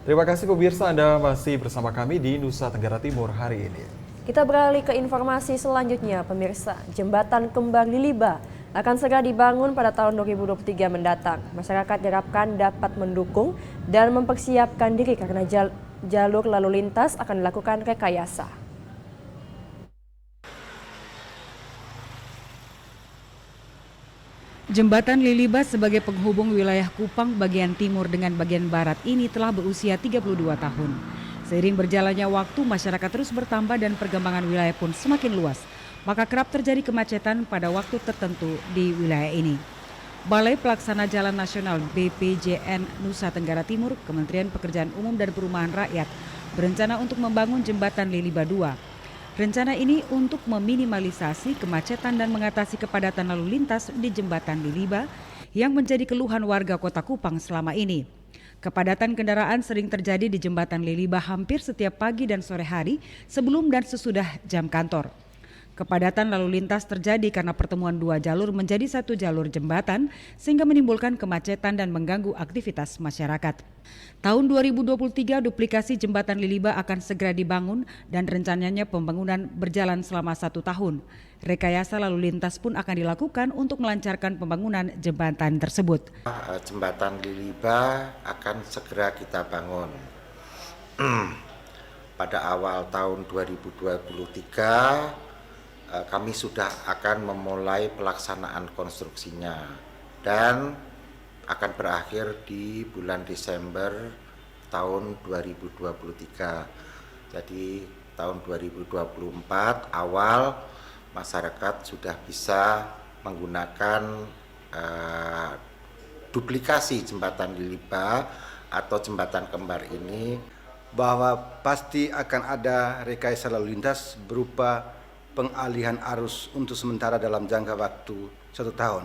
Terima kasih pemirsa, Anda masih bersama kami di Nusa Tenggara Timur hari ini. Kita beralih ke informasi selanjutnya, pemirsa. Jembatan Kembar Liliba akan segera dibangun pada tahun 2023 mendatang. Masyarakat diharapkan dapat mendukung dan mempersiapkan diri karena jalur lalu lintas akan dilakukan rekayasa. Jembatan Liliba sebagai penghubung wilayah Kupang bagian timur dengan bagian barat ini telah berusia 32 tahun. Seiring berjalannya waktu, masyarakat terus bertambah dan perkembangan wilayah pun semakin luas. Maka kerap terjadi kemacetan pada waktu tertentu di wilayah ini. Balai Pelaksana Jalan Nasional BPJN Nusa Tenggara Timur, Kementerian Pekerjaan Umum dan Perumahan Rakyat berencana untuk membangun jembatan Liliba 2. Rencana ini untuk meminimalisasi kemacetan dan mengatasi kepadatan lalu lintas di jembatan Liliba yang menjadi keluhan warga Kota Kupang selama ini. Kepadatan kendaraan sering terjadi di jembatan Liliba hampir setiap pagi dan sore hari sebelum dan sesudah jam kantor. Kepadatan lalu lintas terjadi karena pertemuan dua jalur menjadi satu jalur jembatan sehingga menimbulkan kemacetan dan mengganggu aktivitas masyarakat. Tahun 2023 duplikasi jembatan Liliba akan segera dibangun dan rencananya pembangunan berjalan selama 1 tahun. Rekayasa lalu lintas pun akan dilakukan untuk melancarkan pembangunan jembatan tersebut. Jembatan Liliba akan segera kita bangun. Pada awal tahun 2023 kami sudah akan memulai pelaksanaan konstruksinya dan akan berakhir di bulan Desember tahun 2023. Jadi tahun 2024 awal masyarakat sudah bisa menggunakan duplikasi jembatan Liliba atau jembatan kembar ini, bahwa pasti akan ada rekayasa lalu lintas berupa pengalihan arus untuk sementara dalam jangka waktu 1 tahun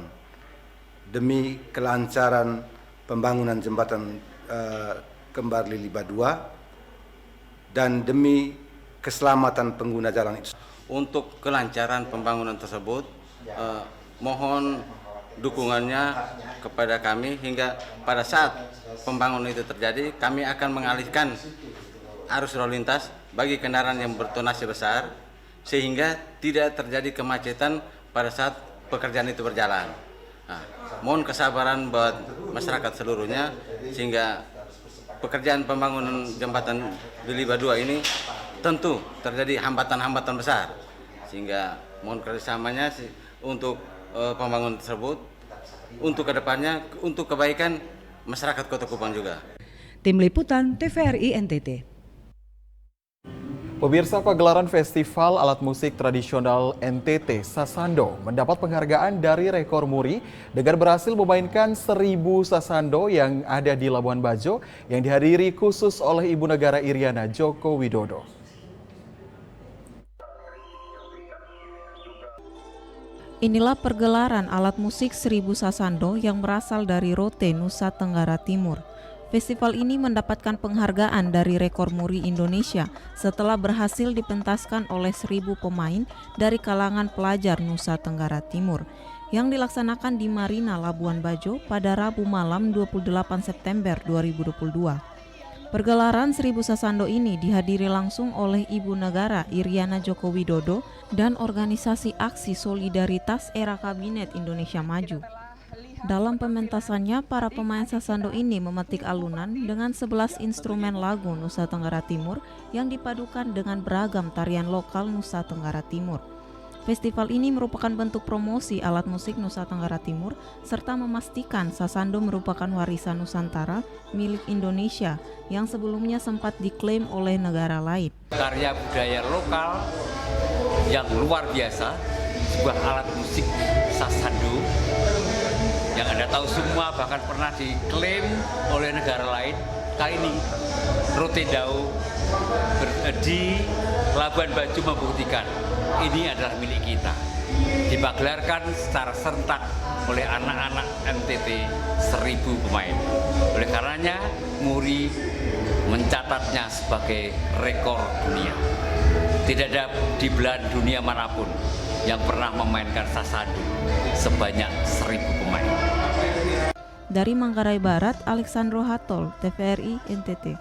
demi kelancaran pembangunan jembatan Kembar Liliba 2 dan demi keselamatan pengguna jalan itu. Untuk kelancaran pembangunan tersebut, mohon dukungannya kepada kami hingga pada saat pembangunan itu terjadi, kami akan mengalihkan arus lalu lintas bagi kendaraan yang bertonase besar sehingga tidak terjadi kemacetan pada saat pekerjaan itu berjalan. Nah, mohon kesabaran buat masyarakat seluruhnya sehingga pekerjaan pembangunan jembatan Liliba 2 ini tentu terjadi hambatan-hambatan besar, sehingga mohon kerjasamanya untuk pembangunan tersebut untuk kedepannya, untuk kebaikan masyarakat Kota Kupang juga. Tim Liputan TVRI NTT. Pemirsa, pagelaran Festival Alat Musik Tradisional NTT Sasando mendapat penghargaan dari Rekor Muri dengan berhasil memainkan 1000 sasando yang ada di Labuan Bajo yang dihadiri khusus oleh Ibu Negara Iriana Joko Widodo. Inilah pergelaran alat musik 1000 sasando yang berasal dari Rote, Nusa Tenggara Timur. Festival ini mendapatkan penghargaan dari Rekor Muri Indonesia setelah berhasil dipentaskan oleh 1000 pemain dari kalangan pelajar Nusa Tenggara Timur yang dilaksanakan di Marina Labuan Bajo pada Rabu malam 28 September 2022. Pergelaran 1000 sasando ini dihadiri langsung oleh Ibu Negara Iriana Joko Widodo dan organisasi Aksi Solidaritas Era Kabinet Indonesia Maju. Dalam pementasannya, para pemain sasando ini memetik alunan dengan 11 instrumen lagu Nusa Tenggara Timur yang dipadukan dengan beragam tarian lokal Nusa Tenggara Timur. Festival ini merupakan bentuk promosi alat musik Nusa Tenggara Timur serta memastikan sasando merupakan warisan Nusantara milik Indonesia yang sebelumnya sempat diklaim oleh negara lain. Karya budaya lokal yang luar biasa, sebuah alat musik sasando yang Anda tahu semua bahkan pernah diklaim oleh negara lain. Kali ini Rote Dau di Labuan Bajo membuktikan ini adalah milik kita. Dipagelarkan secara serentak oleh anak-anak NTT 1000 pemain. Oleh karenanya Muri mencatatnya sebagai rekor dunia. Tidak ada di belahan dunia manapun yang pernah memainkan sasando sebanyak 1000 pemain. Dari Manggarai Barat, Alexandro Hatol, TVRI NTT.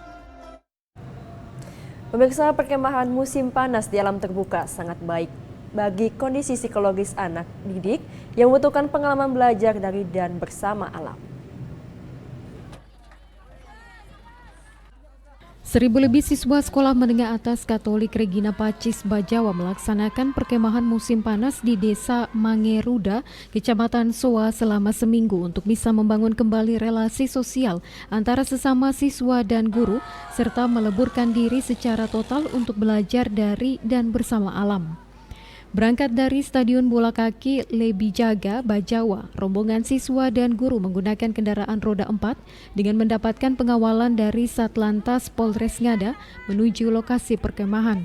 Pemirsa, perkemahan musim panas di alam terbuka sangat baik bagi kondisi psikologis anak didik yang membutuhkan pengalaman belajar dari dan bersama alam. 1.000 lebih siswa sekolah menengah atas Katolik Regina Pacis Bajawa melaksanakan perkemahan musim panas di Desa Mangeruda, Kecamatan Soa selama seminggu untuk bisa membangun kembali relasi sosial antara sesama siswa dan guru, serta meleburkan diri secara total untuk belajar dari dan bersama alam. Berangkat dari Stadion Bola Kaki Lebijaga, Bajawa, rombongan siswa dan guru menggunakan kendaraan roda 4 dengan mendapatkan pengawalan dari Satlantas Polres Ngada menuju lokasi perkemahan.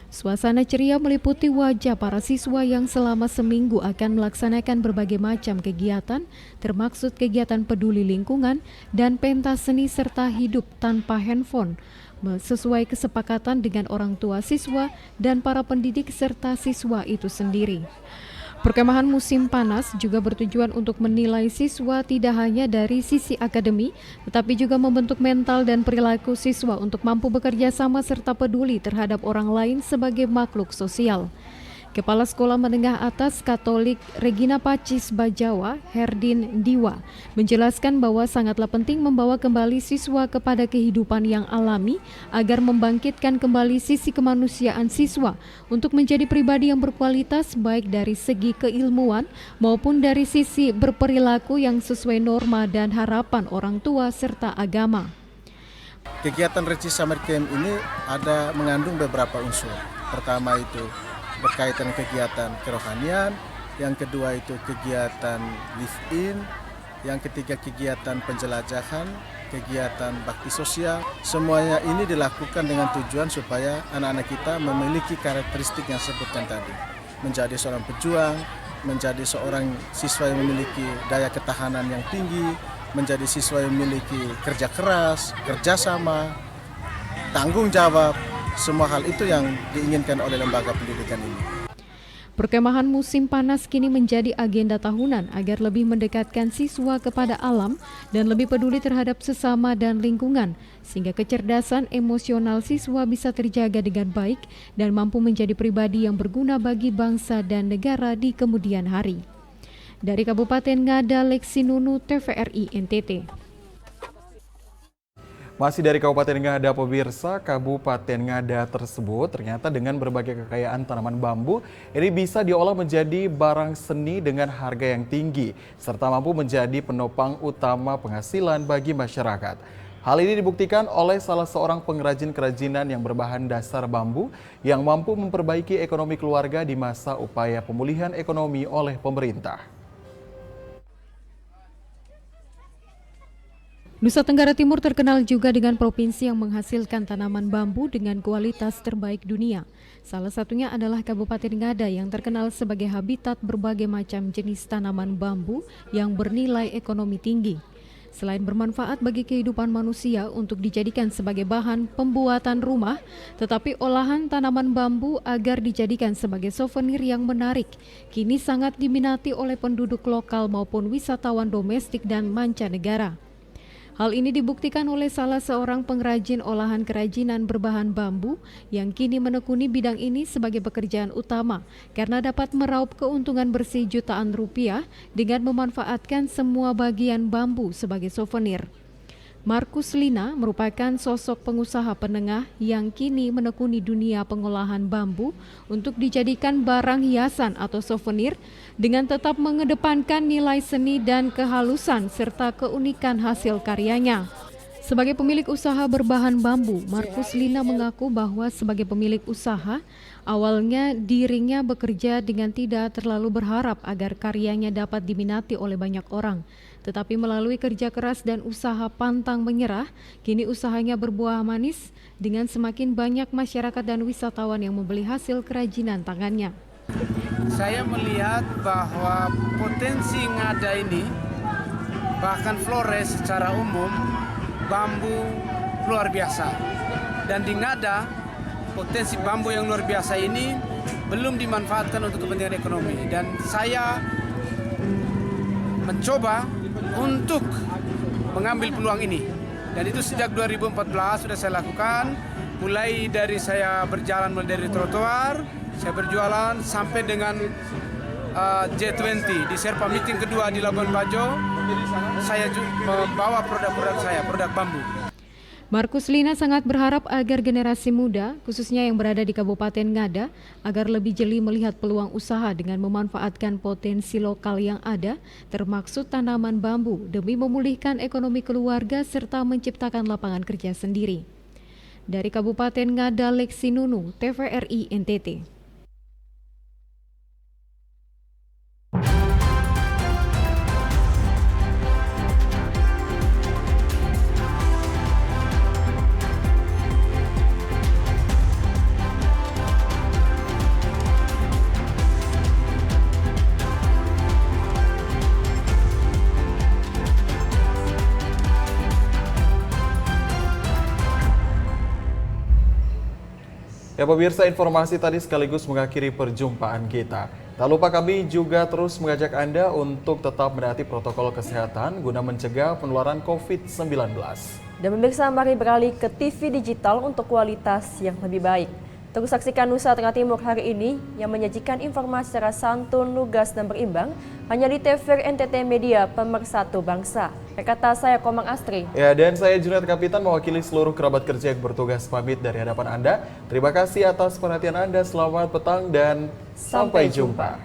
Suasana ceria meliputi wajah para siswa yang selama seminggu akan melaksanakan berbagai macam kegiatan, termaksud kegiatan peduli lingkungan dan pentas seni serta hidup tanpa handphone, sesuai kesepakatan dengan orang tua siswa dan para pendidik serta siswa itu sendiri. Perkemahan musim panas juga bertujuan untuk menilai siswa tidak hanya dari sisi akademi, tetapi juga membentuk mental dan perilaku siswa untuk mampu bekerja sama serta peduli terhadap orang lain sebagai makhluk sosial. Kepala Sekolah Menengah Atas Katolik Regina Pacis Bajawa, Herdin Diwa, menjelaskan bahwa sangatlah penting membawa kembali siswa kepada kehidupan yang alami agar membangkitkan kembali sisi kemanusiaan siswa untuk menjadi pribadi yang berkualitas baik dari segi keilmuan maupun dari sisi berperilaku yang sesuai norma dan harapan orang tua serta agama. Kegiatan Reci Summer Camp ini ada mengandung beberapa unsur. Pertama itu berkaitan kegiatan kerohanian, yang kedua itu kegiatan live-in, yang ketiga kegiatan penjelajahan, kegiatan bakti sosial. Semuanya ini dilakukan dengan tujuan supaya anak-anak kita memiliki karakteristik yang sebutkan tadi. Menjadi seorang pejuang, menjadi seorang siswa yang memiliki daya ketahanan yang tinggi, menjadi siswa yang memiliki kerja keras, kerjasama, tanggung jawab. Semua hal itu yang diinginkan oleh lembaga pendidikan ini. Perkemahan musim panas kini menjadi agenda tahunan agar lebih mendekatkan siswa kepada alam dan lebih peduli terhadap sesama dan lingkungan, sehingga kecerdasan emosional siswa bisa terjaga dengan baik dan mampu menjadi pribadi yang berguna bagi bangsa dan negara di kemudian hari. Dari Kabupaten Ngada, Leksi Nunu, TVRI NTT. Masih dari Kabupaten Ngada, pemirsa, Kabupaten Ngada tersebut ternyata dengan berbagai kekayaan tanaman bambu, ini bisa diolah menjadi barang seni dengan harga yang tinggi, serta mampu menjadi penopang utama penghasilan bagi masyarakat. Hal ini dibuktikan oleh salah seorang pengrajin kerajinan yang berbahan dasar bambu yang mampu memperbaiki ekonomi keluarga di masa upaya pemulihan ekonomi oleh pemerintah. Nusa Tenggara Timur terkenal juga dengan provinsi yang menghasilkan tanaman bambu dengan kualitas terbaik dunia. Salah satunya adalah Kabupaten Ngada yang terkenal sebagai habitat berbagai macam jenis tanaman bambu yang bernilai ekonomi tinggi. Selain bermanfaat bagi kehidupan manusia untuk dijadikan sebagai bahan pembuatan rumah, tetapi olahan tanaman bambu agar dijadikan sebagai souvenir yang menarik, kini sangat diminati oleh penduduk lokal maupun wisatawan domestik dan mancanegara. Hal ini dibuktikan oleh salah seorang pengrajin olahan kerajinan berbahan bambu yang kini menekuni bidang ini sebagai pekerjaan utama karena dapat meraup keuntungan bersih jutaan rupiah dengan memanfaatkan semua bagian bambu sebagai souvenir. Markus Lina merupakan sosok pengusaha penengah yang kini menekuni dunia pengolahan bambu untuk dijadikan barang hiasan atau souvenir dengan tetap mengedepankan nilai seni dan kehalusan serta keunikan hasil karyanya. Sebagai pemilik usaha berbahan bambu, Markus Lina mengaku bahwa sebagai pemilik usaha, awalnya dirinya bekerja dengan tidak terlalu berharap agar karyanya dapat diminati oleh banyak orang. Tetapi melalui kerja keras dan usaha pantang menyerah, kini usahanya berbuah manis dengan semakin banyak masyarakat dan wisatawan yang membeli hasil kerajinan tangannya. Saya melihat bahwa potensi Ngada ini, bahkan Flores secara umum, bambu luar biasa. Dan di Ngada, potensi bambu yang luar biasa ini belum dimanfaatkan untuk kepentingan ekonomi. Dan saya mencoba untuk mengambil peluang ini. Dan itu sejak 2014 sudah saya lakukan mulai dari saya berjalan mulai dari trotoar, saya berjualan sampai dengan J20 di Serpa Meeting kedua di Labuan Bajo, saya membawa produk-produk saya, produk bambu. Markus Lina sangat berharap agar generasi muda, khususnya yang berada di Kabupaten Ngada, agar lebih jeli melihat peluang usaha dengan memanfaatkan potensi lokal yang ada, termaksud tanaman bambu, demi memulihkan ekonomi keluarga serta menciptakan lapangan kerja sendiri. Dari Kabupaten Ngada, Leksi Nunu, TVRI NTT. Ya pemirsa, informasi tadi sekaligus mengakhiri perjumpaan kita. Tak lupa kami juga terus mengajak Anda untuk tetap menaati protokol kesehatan guna mencegah penularan COVID-19. Dan pemirsa, mari beralih ke TV digital untuk kualitas yang lebih baik. Terus saksikan Nusa Tengah Timur hari ini yang menyajikan informasi secara santun, lugas, dan berimbang hanya di TVRI NTT Media, Pemersatu Bangsa. Kata saya Komang Astri. Ya, dan saya Junet Kapitan mewakili seluruh kerabat kerja yang bertugas pamit dari hadapan Anda. Terima kasih atas perhatian Anda, selamat petang dan sampai jumpa.